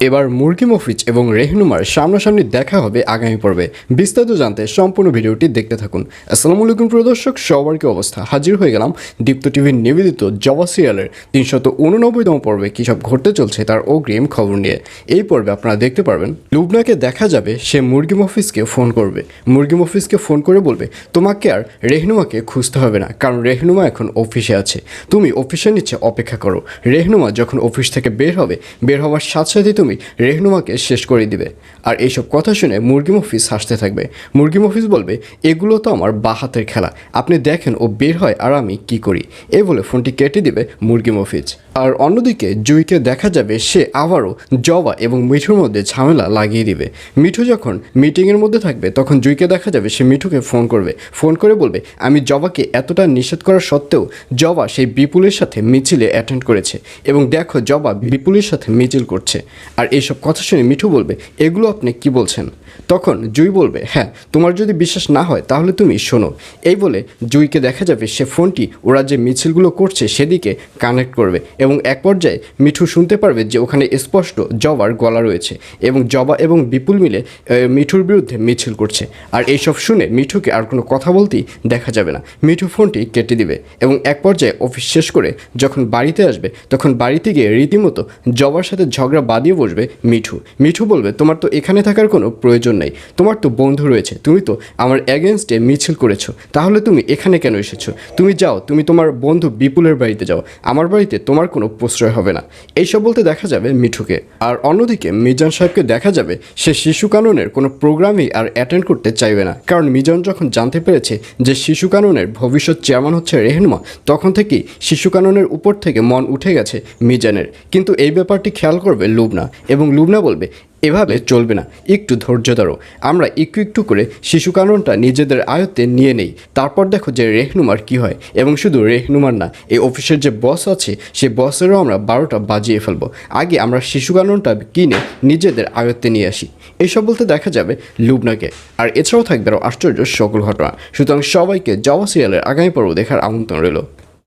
এবার মুরগি মফিজ এবং রেহনুমার সামনাসামনি দেখা হবে আগামী পর্বে। বিস্তারিত জানতে সম্পূর্ণ ভিডিওটি দেখতে থাকুন। আসসালামু আলাইকুম প্রিয় দর্শক, সবার কি অবস্থা? হাজির হয়ে গেলাম দীপ্ত টিভির নিবেদিত জবা সিরিয়ালের ৩89তম পর্বে কী সব ঘটতে চলছে তার অগ্রিম খবর নিয়ে। এই পর্বে আপনারা দেখতে পারবেন লুবনাকে দেখা যাবে সে মুরগি মফিজকে ফোন করবে। মুরগি মফিজকে ফোন করে বলবে, তোমাকে আর রেহনুমাকে খুঁজতে হবে না, কারণ রেহনুমা এখন অফিসে আছে, তুমি অফিসের নিচে অপেক্ষা করো। রেহনুমা যখন অফিস থেকে বের হবে, বের হওয়ার সাথে সাথে তুমি রেহনুমাকে শেষ করে দিবে। আর এইসব কথা শুনে মুরগি মফিজ হাসতে থাকবে। মুরগি মফিজ বলবে, এগুলো তো আমার বা হাতের খেলা, আপনি দেখেন ও বের হয় আর আমি কি করি। এই বলে ফোনটি কেটে দিবে মুরগি মফিজ। আর অন্যদিকে জুইকে দেখা যাবে সে আবারও জবা এবং মিঠুর মধ্যে ঝামেলা লাগিয়ে দিবে। মিঠু যখন মিটিংয়ের মধ্যে থাকবে তখন জুইকে দেখা যাবে সে মিঠুকে ফোন করবে। ফোন করে বলবে, আমি জবাকে এতটা নিষেধ করা সত্ত্বেও জবা সেই বিপুলের সাথে মিছিলে অ্যাটেন্ড করেছে এবং দেখো জবা বিপুলের সাথে মিছিল করছে। আর এইসব কথা শুনে মিঠু বলবে, এগুলো আপনি কি বলছেন? তখন জুই বলবে, হ্যাঁ, তোমার যদি বিশ্বাস না হয় তাহলে তুমি শোনো। এই বলে জুইকে দেখা যাবে সে ফোনটি ওরা যে মিছিলগুলো করছে সেদিকে কানেক্ট করবে এবং এক পর্যায়ে মিঠু শুনতে পারবে যে ওখানে স্পষ্ট জবার গলা রয়েছে এবং জবা এবং বিপুল মিলে মিঠুর বিরুদ্ধে মিছিল করছে। আর এইসব শুনে মিঠুকে আর কোনো কথা বলতেই দেখা যাবে না। মিঠু ফোনটি কেটে দিবে এবং এক পর্যায়ে অফিস শেষ করে যখন বাড়িতে আসবে তখন বাড়িতে গিয়ে রীতিমতো জবার সাথে ঝগড়া বাঁধিয়ে বসবে মিঠু। মিঠু বলবে, তোমার তো এখানে থাকার কোনো প্রয়োজন নেই, তোমার তো বন্ধু রয়েছে, তুমি তো আমার অ্যাগেনস্টে মিছিল করেছো, তাহলে তুমি এখানে কেন এসেছো? তুমি যাও, তুমি তোমার বন্ধু বিপুলের বাড়িতে যাও, আমার বাড়িতে তোমার কোনো প্রশ্রয় হবে না। এইসব বলতে দেখা যাবে মিঠুকে। আর অন্যদিকে মিজান সাহেবকে দেখা যাবে সে শিশু কাননের কোনো প্রোগ্রামেই আর অ্যাটেন্ড করতে চাইবে না, কারণ মিজান যখন জানতে পেরেছে যে শিশু কাননের ভবিষ্যৎ চেয়ারম্যান হচ্ছে রেহনুমা, তখন থেকেই শিশু কাননের উপর থেকে মন উঠে গেছে মিজানের। কিন্তু এই ব্যাপারটি খেয়াল করবে লুবনা এবং লুবনা বলবে, এভাবে চলবে না, একটু ধৈর্য ধরো, আমরা একটু একটু করে শিশু কাননটা নিজেদের আয়ত্তে নিয়ে নেই, তারপর দেখো যে রেহনুমার কি হয়। এবং শুধু রেহনুমার না, এই অফিসের যে বস আছে সে বসেরও আমরা 12টা বাজিয়ে ফেলবো। আগে আমরা শিশু কাননটা কিনে নিজেদের আয়ত্তে নিয়ে আসি। এইসব বলতে দেখা যাবে লুবনাকে। আর এছাড়াও থাকবে আরও আশ্চর্য সকল ঘটনা। সুতরাং সবাইকে জবা সিরিয়ালের আগামী পর্ব দেখার আমন্ত্রণ রইল।